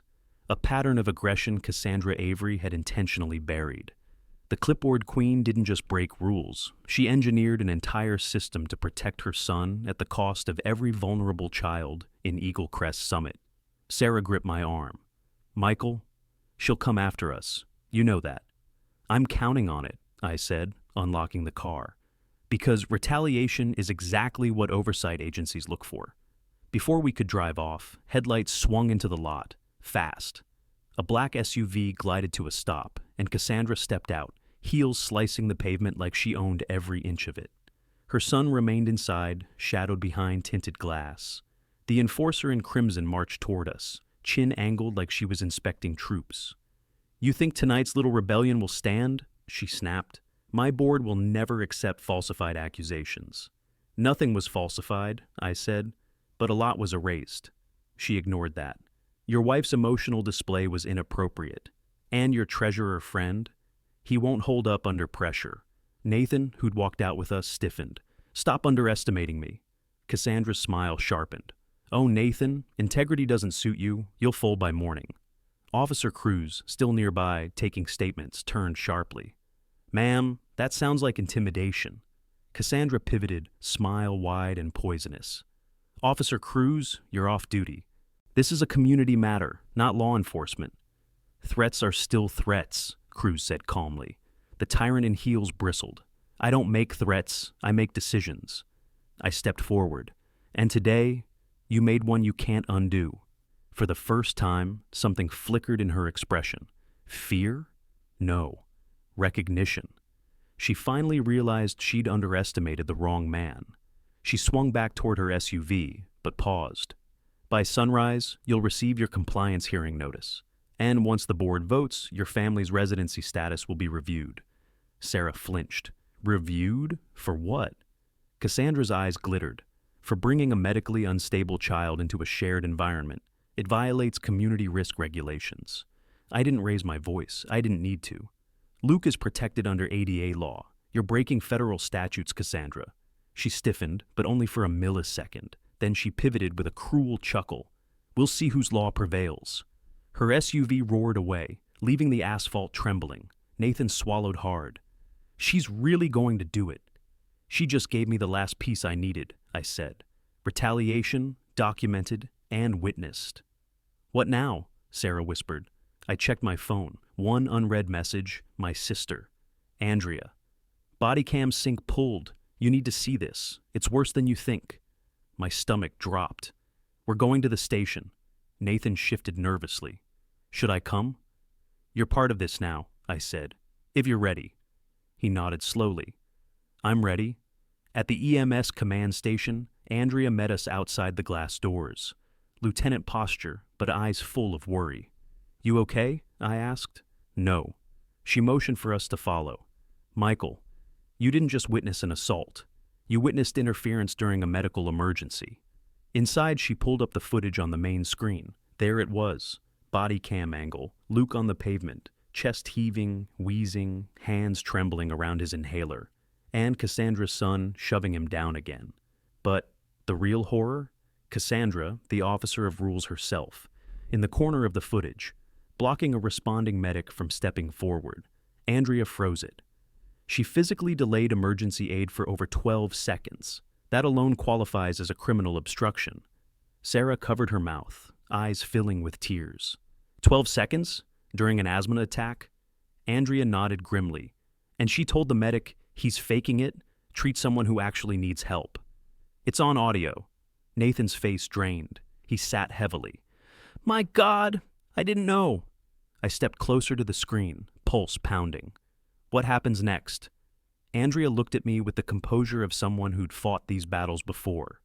a pattern of aggression Cassandra Avery had intentionally buried. The clipboard queen didn't just break rules. She engineered an entire system to protect her son at the cost of every vulnerable child in Eagle Crest Summit. Sarah gripped my arm. Michael, she'll come after us. You know that. I'm counting on it, I said, unlocking the car. Because retaliation is exactly what oversight agencies look for. Before we could drive off, headlights swung into the lot, fast. A black SUV glided to a stop, and Cassandra stepped out, heels slicing the pavement like she owned every inch of it. Her son remained inside, shadowed behind tinted glass. The enforcer in crimson marched toward us, chin angled like she was inspecting troops. You think tonight's little rebellion will stand? She snapped. My board will never accept falsified accusations. Nothing was falsified, I said, but a lot was erased. She ignored that. Your wife's emotional display was inappropriate. And your treasurer friend? He won't hold up under pressure. Nathan, who'd walked out with us, stiffened. Stop underestimating me. Cassandra's smile sharpened. Oh, Nathan, integrity doesn't suit you. You'll fold by morning. Officer Cruz, still nearby, taking statements, turned sharply. Ma'am, that sounds like intimidation. Cassandra pivoted, smile wide and poisonous. Officer Cruz, you're off duty. This is a community matter, not law enforcement. Threats are still threats, Cruz said calmly. The tyrant in heels bristled. I don't make threats, I make decisions. I stepped forward. And today, you made one you can't undo. For the first time, something flickered in her expression. Fear? No. Recognition. She finally realized she'd underestimated the wrong man. She swung back toward her SUV, but paused. By sunrise, you'll receive your compliance hearing notice. And once the board votes, your family's residency status will be reviewed. Sarah flinched. Reviewed? For what? Cassandra's eyes glittered. For bringing a medically unstable child into a shared environment. It violates community risk regulations. I didn't raise my voice. I didn't need to. Luke is protected under ADA law. You're breaking federal statutes, Cassandra. She stiffened, but only for a millisecond. Then she pivoted with a cruel chuckle. We'll see whose law prevails. Her SUV roared away, leaving the asphalt trembling. Nathan swallowed hard. She's really going to do it. She just gave me the last piece I needed, I said. Retaliation, documented, and witnessed. What now? Sarah whispered. I checked my phone. One unread message, my sister. Andrea. Bodycam sync pulled. You need to see this. It's worse than you think. My stomach dropped. We're going to the station. Nathan shifted nervously. Should I come? You're part of this now, I said. If you're ready. He nodded slowly. I'm ready. At the EMS command station, Andrea met us outside the glass doors. Lieutenant posture, but eyes full of worry. You okay? I asked. No. She motioned for us to follow. Michael, you didn't just witness an assault. You witnessed interference during a medical emergency. Inside, she pulled up the footage on the main screen. There it was. Body cam angle, Luke on the pavement, chest heaving, wheezing, hands trembling around his inhaler, and Cassandra's son shoving him down again. But the real horror? Cassandra, the officer of rules herself, in the corner of the footage, blocking a responding medic from stepping forward. Andrea froze it. She physically delayed emergency aid for over 12 seconds. That alone qualifies as a criminal obstruction. Sarah covered her mouth, eyes filling with tears. 12 seconds? During an asthma attack? Andrea nodded grimly, and she told the medic, he's faking it, treat someone who actually needs help. It's on audio. Nathan's face drained. He sat heavily. My God, I didn't know. I stepped closer to the screen, pulse pounding. What happens next? Andrea looked at me with the composure of someone who'd fought these battles before.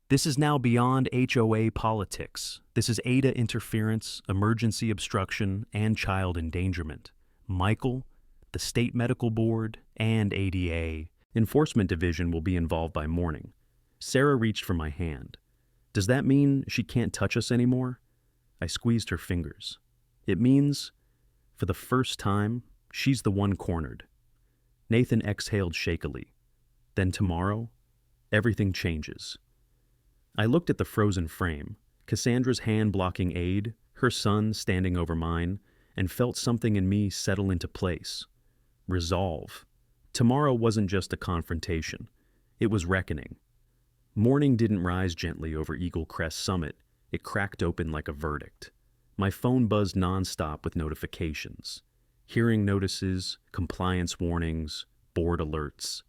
This is now beyond HOA politics. This is ADA interference, emergency obstruction, and child endangerment. Michael, the State Medical Board, and ADA Enforcement Division will be involved by morning. Sarah reached for my hand. Does that mean she can't touch us anymore? I squeezed her fingers. It means, for the first time, she's the one cornered. Nathan exhaled shakily. Then tomorrow, everything changes. I looked at the frozen frame, Cassandra's hand blocking aid, her son standing over mine, and felt something in me settle into place. Resolve. Tomorrow wasn't just a confrontation. It was reckoning. Morning didn't rise gently over Eagle Crest Summit. It cracked open like a verdict. My phone buzzed nonstop with notifications. Hearing notices, compliance warnings, board alerts.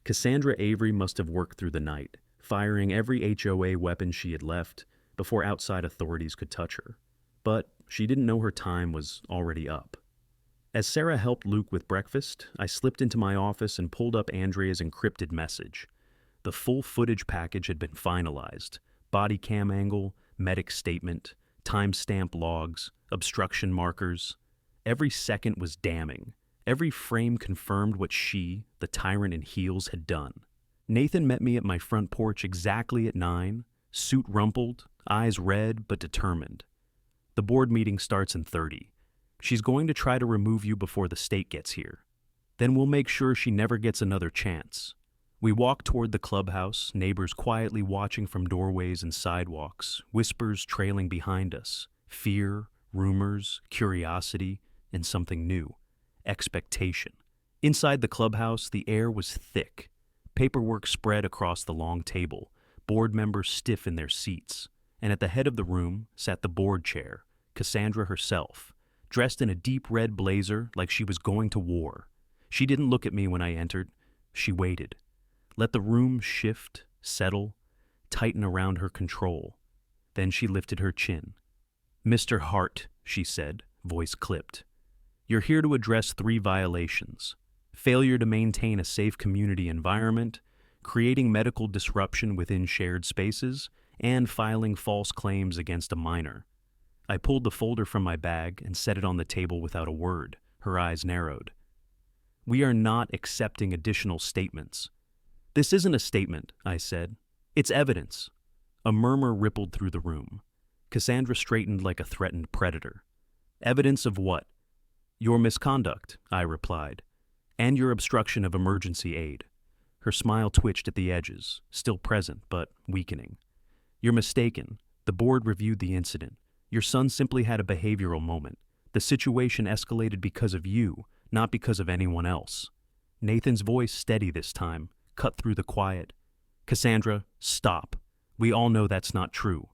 Cassandra Avery must have worked through the night, firing every HOA weapon she had left before outside authorities could touch her. But she didn't know her time was already up. As Sarah helped Luke with breakfast, I slipped into my office and pulled up Andrea's encrypted message. The full footage package had been finalized. Body cam angle, medic statement, timestamp logs, obstruction markers. Every second was damning. Every frame confirmed what she, the tyrant in heels, had done. Nathan met me at my front porch exactly at 9, suit rumpled, eyes red but determined. The board meeting starts in 30. She's going to try to remove you before the state gets here. Then we'll make sure she never gets another chance. We walk toward the clubhouse, neighbors quietly watching from doorways and sidewalks, whispers trailing behind us, fear, rumors, curiosity, and something new, expectation. Inside the clubhouse, the air was thick. Paperwork spread across the long table, board members stiff in their seats, and at the head of the room sat the board chair, Cassandra herself, dressed in a deep red blazer like she was going to war. She didn't look at me when I entered. She waited. Let the room shift, settle, tighten around her control. Then she lifted her chin. "Mr. Hart," she said, voice clipped. "You're here to address 3 violations: failure to maintain a safe community environment, creating medical disruption within shared spaces, and filing false claims against a minor." I pulled the folder from my bag and set it on the table without a word. Her eyes narrowed. "We are not accepting additional statements." "This isn't a statement," I said. "It's evidence." A murmur rippled through the room. Cassandra straightened like a threatened predator. "Evidence of what?" "Your misconduct," I replied, "and your obstruction of emergency aid." Her smile twitched at the edges, still present but weakening. "You're mistaken. The board reviewed the incident. Your son simply had a behavioral moment. The situation escalated because of you, not because of anyone else." Nathan's voice, steady this time, cut through the quiet. "Cassandra, stop. We all know that's not true."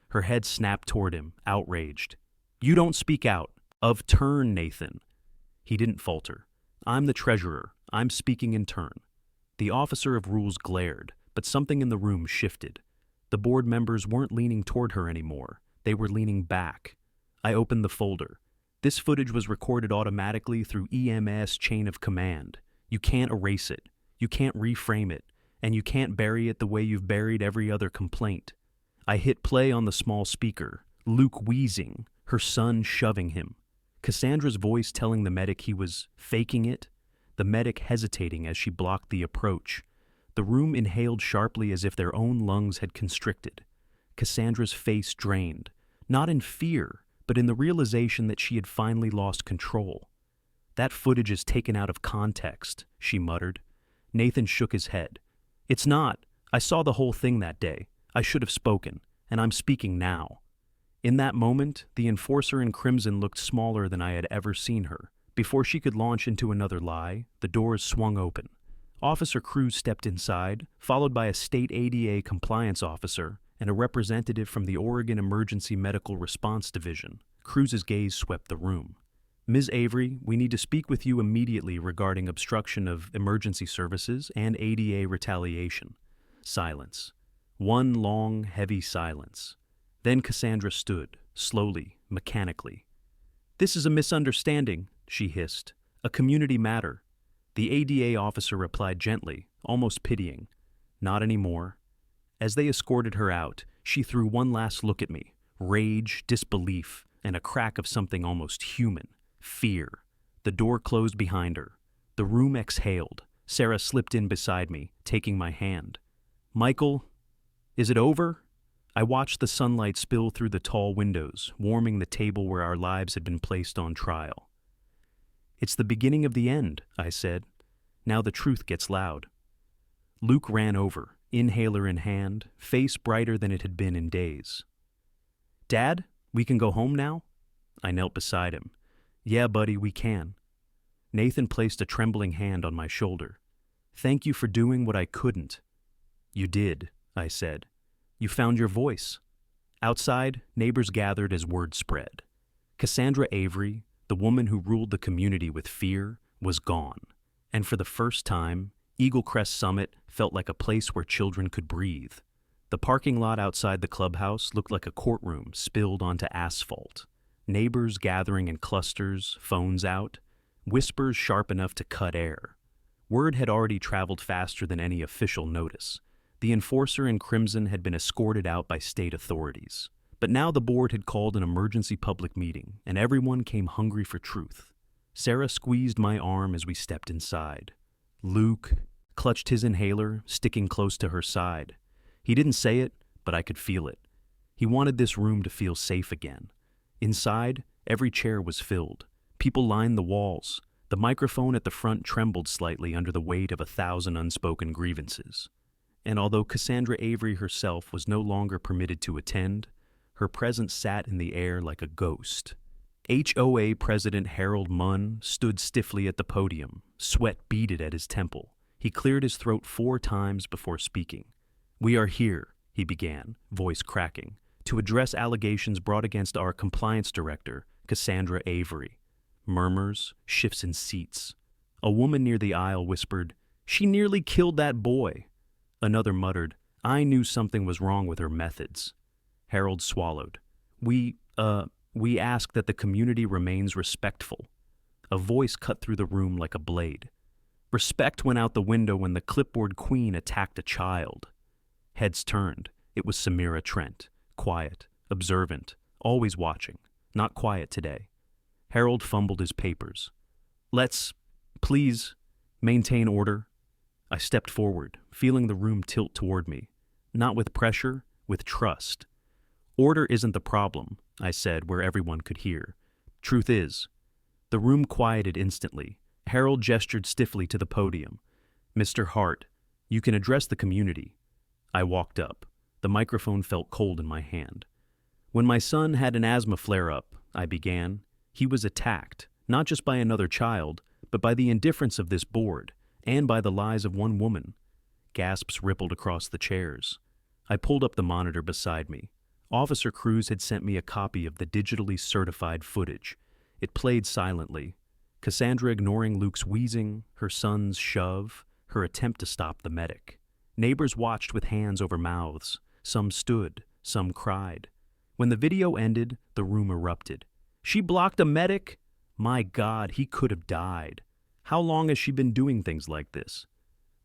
Her head snapped toward him, outraged. "You don't speak out. Of turn, Nathan." He didn't falter. "I'm the treasurer. I'm speaking in turn." The officer of rules glared, but something in the room shifted. The board members weren't leaning toward her anymore. They were leaning back. I opened the folder. This footage was recorded automatically through EMS chain of command. You can't erase it. You can't reframe it. And you can't bury it the way you've buried every other complaint. I hit play on the small speaker. Luke wheezing, her son shoving him. Cassandra's voice telling the medic he was faking it. The medic hesitating as she blocked the approach. The room inhaled sharply as if their own lungs had constricted. Cassandra's face drained. Not in fear, but in the realization that she had finally lost control. "That footage is taken out of context," she muttered. Nathan shook his head. "It's not. I saw the whole thing that day. I should have spoken, and I'm speaking now." In that moment, the enforcer in crimson looked smaller than I had ever seen her. Before she could launch into another lie, the doors swung open. Officer Cruz stepped inside, followed by a state ADA compliance officer and a representative from the Oregon Emergency Medical Response Division. Cruz's gaze swept the room. "Ms. Avery, we need to speak with you immediately regarding obstruction of emergency services and ADA retaliation." Silence. One long, heavy silence. Then Cassandra stood, slowly, mechanically. "This is a misunderstanding," she hissed. "A community matter." The ADA officer replied gently, almost pitying. "Not anymore." As they escorted her out, she threw one last look at me. Rage, disbelief, and a crack of something almost human. Fear. The door closed behind her. The room exhaled. Sarah slipped in beside me, taking my hand. "Michael, is it over?" I watched the sunlight spill through the tall windows, warming the table where our lives had been placed on trial. "It's the beginning of the end," I said. "Now the truth gets loud." Luke ran over, inhaler in hand, face brighter than it had been in days. "Dad, we can go home now?" I knelt beside him. "Yeah, buddy, we can." Nathan placed a trembling hand on my shoulder. "Thank you for doing what I couldn't." "You did," I said. "You found your voice." Outside, neighbors gathered as word spread. Cassandra Avery, the woman who ruled the community with fear, was gone. And for the first time, Eagle Crest Summit felt like a place where children could breathe. The parking lot outside the clubhouse looked like a courtroom spilled onto asphalt. Neighbors gathering in clusters, phones out, whispers sharp enough to cut air. Word had already traveled faster than any official notice. The enforcer in crimson had been escorted out by state authorities. But now the board had called an emergency public meeting, and everyone came hungry for truth. Sarah squeezed my arm as we stepped inside. Luke clutched his inhaler, sticking close to her side. He didn't say it, but I could feel it. He wanted this room to feel safe again. Inside, every chair was filled. People lined the walls. The microphone at the front trembled slightly under the weight of 1,000 unspoken grievances. And although Cassandra Avery herself was no longer permitted to attend, her presence sat in the air like a ghost. HOA President Harold Munn stood stiffly at the podium, sweat beaded at his temple. He cleared his throat 4 times before speaking. "We are here," he began, voice cracking, "to address allegations brought against our compliance director, Cassandra Avery." Murmurs, shifts in seats. A woman near the aisle whispered, She nearly killed that boy. Another muttered, I knew something was wrong with her methods. Harold swallowed. We ask that the community remains respectful. A voice cut through the room like a blade. Respect went out the window when the clipboard queen attacked a child. Heads turned. It was Samira Trent, quiet, observant, always watching, not quiet today. Harold fumbled his papers. Let's, please, maintain order. I stepped forward, feeling the room tilt toward me. Not with pressure, with trust. Order isn't the problem, I said where everyone could hear. Truth is. The room quieted instantly. Harold gestured stiffly to the podium. Mr. Hart, you can address the community. I walked up. The microphone felt cold in my hand. When my son had an asthma flare-up, I began, he was attacked, not just by another child, but by the indifference of this board, and by the lies of one woman. Gasps rippled across the chairs. I pulled up the monitor beside me. Officer Cruz had sent me a copy of the digitally certified footage. It played silently. Cassandra ignoring Luke's wheezing, her son's shove, her attempt to stop the medic. Neighbors watched with hands over mouths. Some stood, some cried. When the video ended, the room erupted. She blocked a medic? My God, he could have died. How long has she been doing things like this?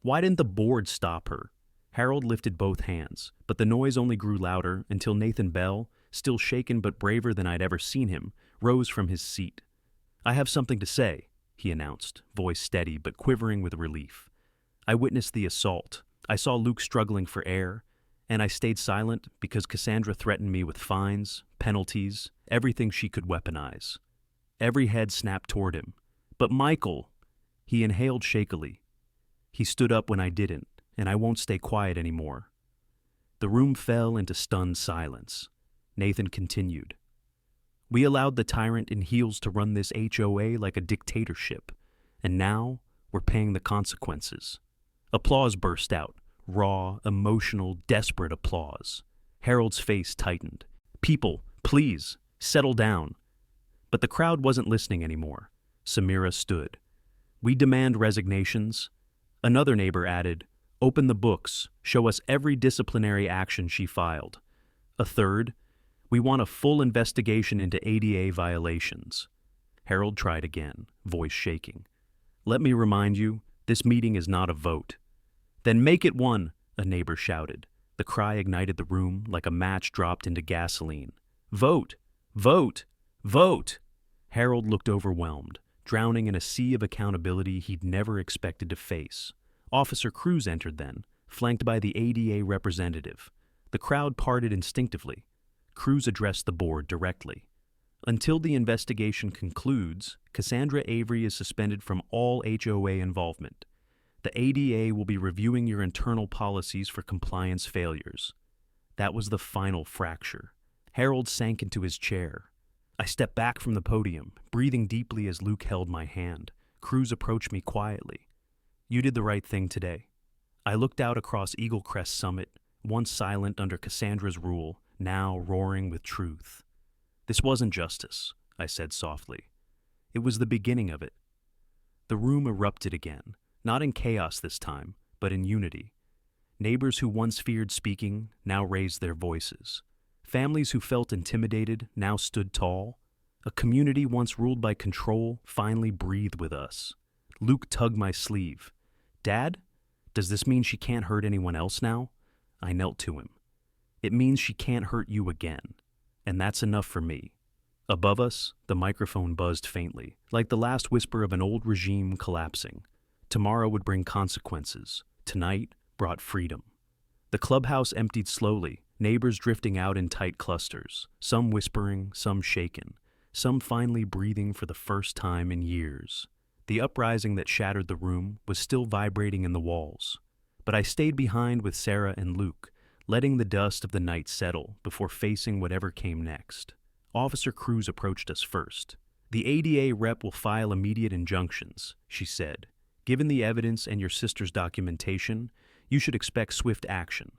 Why didn't the board stop her? Harold lifted both hands, but the noise only grew louder until Nathan Bell, still shaken but braver than I'd ever seen him, rose from his seat. I have something to say, he announced, voice steady but quivering with relief. I witnessed the assault. I saw Luke struggling for air, and I stayed silent because Cassandra threatened me with fines, penalties, everything she could weaponize. Every head snapped toward him. But Michael, he inhaled shakily. He stood up when I didn't, and I won't stay quiet anymore. The room fell into stunned silence. Nathan continued. We allowed the tyrant in heels to run this HOA like a dictatorship, and now we're paying the consequences. Applause burst out, raw, emotional, desperate applause. Harold's face tightened. People, please, settle down. But the crowd wasn't listening anymore. Samira stood. We demand resignations. Another neighbor added, open the books, show us every disciplinary action she filed. A third, we want a full investigation into ADA violations. Harold tried again, voice shaking. Let me remind you, this meeting is not a vote. Then make it one, a neighbor shouted. The cry ignited the room like a match dropped into gasoline. Vote! Vote! Vote! Harold looked overwhelmed, drowning in a sea of accountability he'd never expected to face. Officer Cruz entered then, flanked by the ADA representative. The crowd parted instinctively. Cruz addressed the board directly. Until the investigation concludes, Cassandra Avery is suspended from all HOA involvement. The ADA will be reviewing your internal policies for compliance failures. That was the final fracture. Harold sank into his chair. I stepped back from the podium, breathing deeply as Luke held my hand. Cruz approached me quietly. You did the right thing today. I looked out across Eagle Crest Summit, once silent under Cassandra's rule, now roaring with truth. This wasn't justice, I said softly. It was the beginning of it. The room erupted again, not in chaos this time, but in unity. Neighbors who once feared speaking now raised their voices. Families who felt intimidated now stood tall. A community once ruled by control finally breathed with us. Luke tugged my sleeve. Dad, does this mean she can't hurt anyone else now? I knelt to him. It means she can't hurt you again. And that's enough for me. Above us, the microphone buzzed faintly, like the last whisper of an old regime collapsing. Tomorrow would bring consequences. Tonight brought freedom. The clubhouse emptied slowly, neighbors drifting out in tight clusters, some whispering, some shaken, some finally breathing for the first time in years. The uprising that shattered the room was still vibrating in the walls. But I stayed behind with Sarah and Luke, letting the dust of the night settle before facing whatever came next. Officer Cruz approached us first. The ADA rep will file immediate injunctions, she said. Given the evidence and your sister's documentation, you should expect swift action.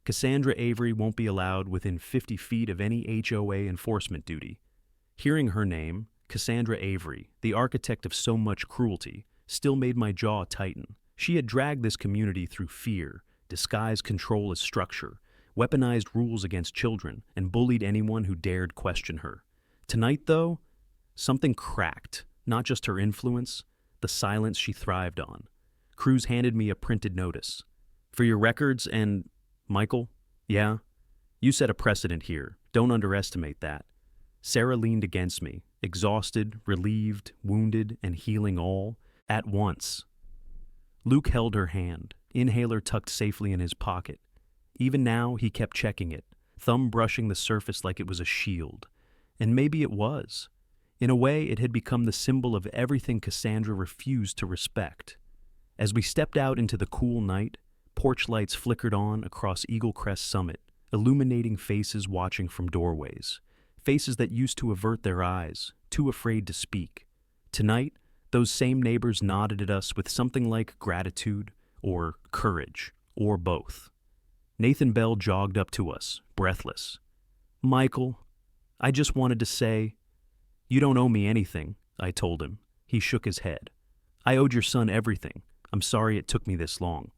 Cassandra Avery won't be allowed within 50 feet of any HOA enforcement duty. Hearing her name, Cassandra Avery, the architect of so much cruelty, still made my jaw tighten. She had dragged this community through fear, disguised control as structure, weaponized rules against children, and bullied anyone who dared question her. Tonight, though, something cracked, not just her influence, the silence she thrived on. Cruz handed me a printed notice. For your records and... Michael? Yeah? You set a precedent here. Don't underestimate that. Sarah leaned against me, exhausted, relieved, wounded, and healing all at once. Luke held her hand, inhaler tucked safely in his pocket. Even now, he kept checking it, thumb brushing the surface like it was a shield. And maybe it was. In a way, it had become the symbol of everything Cassandra refused to respect. As we stepped out into the cool night, porch lights flickered on across Eagle Crest Summit, illuminating faces watching from doorways. Faces that used to avert their eyes, too afraid to speak. Tonight, those same neighbors nodded at us with something like gratitude or courage, or both. Nathan Bell jogged up to us, breathless. Michael, I just wanted to say, you don't owe me anything, I told him. He shook his head. I owed your son everything. I'm sorry it took me this long.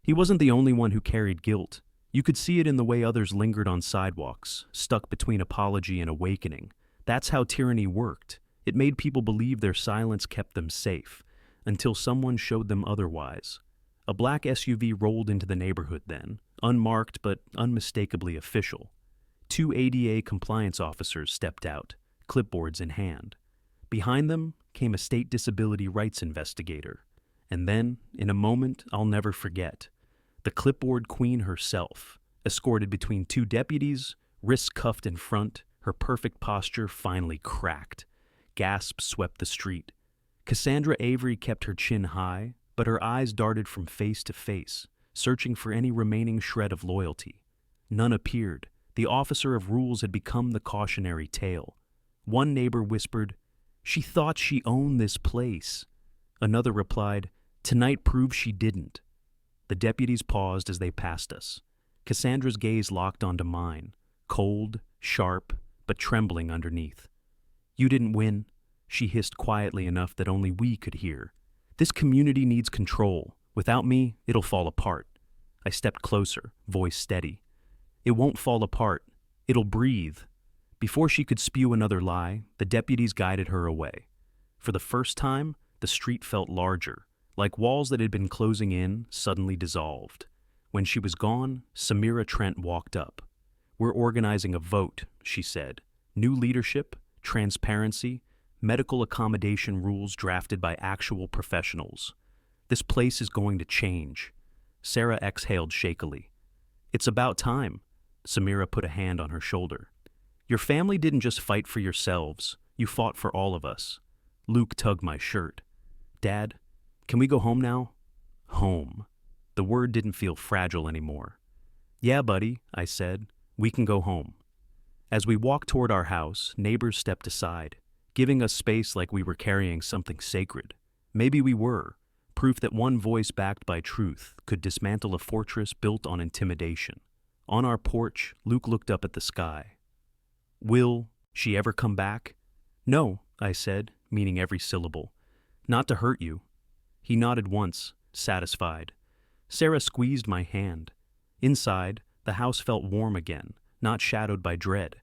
He wasn't the only one who carried guilt. You could see it in the way others lingered on sidewalks, stuck between apology and awakening. That's how tyranny worked. It made people believe their silence kept them safe, until someone showed them otherwise. A black SUV rolled into the neighborhood then, unmarked but unmistakably official. 2 ADA compliance officers stepped out, clipboards in hand. Behind them came a state disability rights investigator. And then, in a moment I'll never forget, the clipboard queen herself, escorted between 2 deputies, wrists cuffed in front, her perfect posture finally cracked. Gasps swept the street. Cassandra Avery kept her chin high, but her eyes darted from face to face, searching for any remaining shred of loyalty. None appeared. The officer of rules had become the cautionary tale. One neighbor whispered, "She thought she owned this place." Another replied, "Tonight proves she didn't." The deputies paused as they passed us. Cassandra's gaze locked onto mine, cold, sharp, but trembling underneath. "You didn't win," she hissed quietly enough that only we could hear. "This community needs control. Without me, it'll fall apart." I stepped closer, voice steady. "It won't fall apart. It'll breathe." Before she could spew another lie, the deputies guided her away. For the first time, the street felt larger, like walls that had been closing in suddenly dissolved. When she was gone, Samira Trent walked up. "We're organizing a vote," she said. "New leadership, transparency, medical accommodation rules drafted by actual professionals. This place is going to change." Sarah exhaled shakily. "It's about time." Samira put a hand on her shoulder. "Your family didn't just fight for yourselves. You fought for all of us." Luke tugged my shirt. "Dad, can we go home now?" Home. The word didn't feel fragile anymore. "Yeah, buddy," I said. "We can go home." As we walked toward our house, neighbors stepped aside, giving us space like we were carrying something sacred. Maybe we were, proof that one voice backed by truth could dismantle a fortress built on intimidation. On our porch, Luke looked up at the sky. "Will she ever come back?" "No," I said, meaning every syllable. "Not to hurt you." He nodded once, satisfied. Sarah squeezed my hand. Inside, the house felt warm again, not shadowed by dread.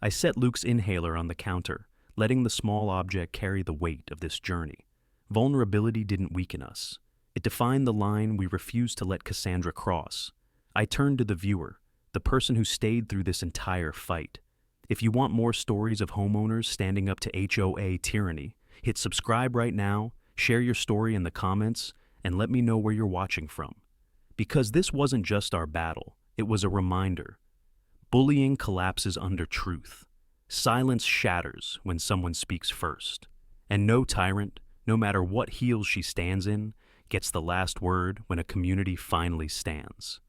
I set Luke's inhaler on the counter, letting the small object carry the weight of this journey. Vulnerability didn't weaken us. It defined the line we refused to let Cassandra cross. I turned to the viewer, the person who stayed through this entire fight. If you want more stories of homeowners standing up to HOA tyranny, hit subscribe right now, share your story in the comments, and let me know where you're watching from. Because this wasn't just our battle, it was a reminder. Bullying collapses under truth. Silence shatters when someone speaks first. And no tyrant, no matter what heels she stands in, gets the last word when a community finally stands.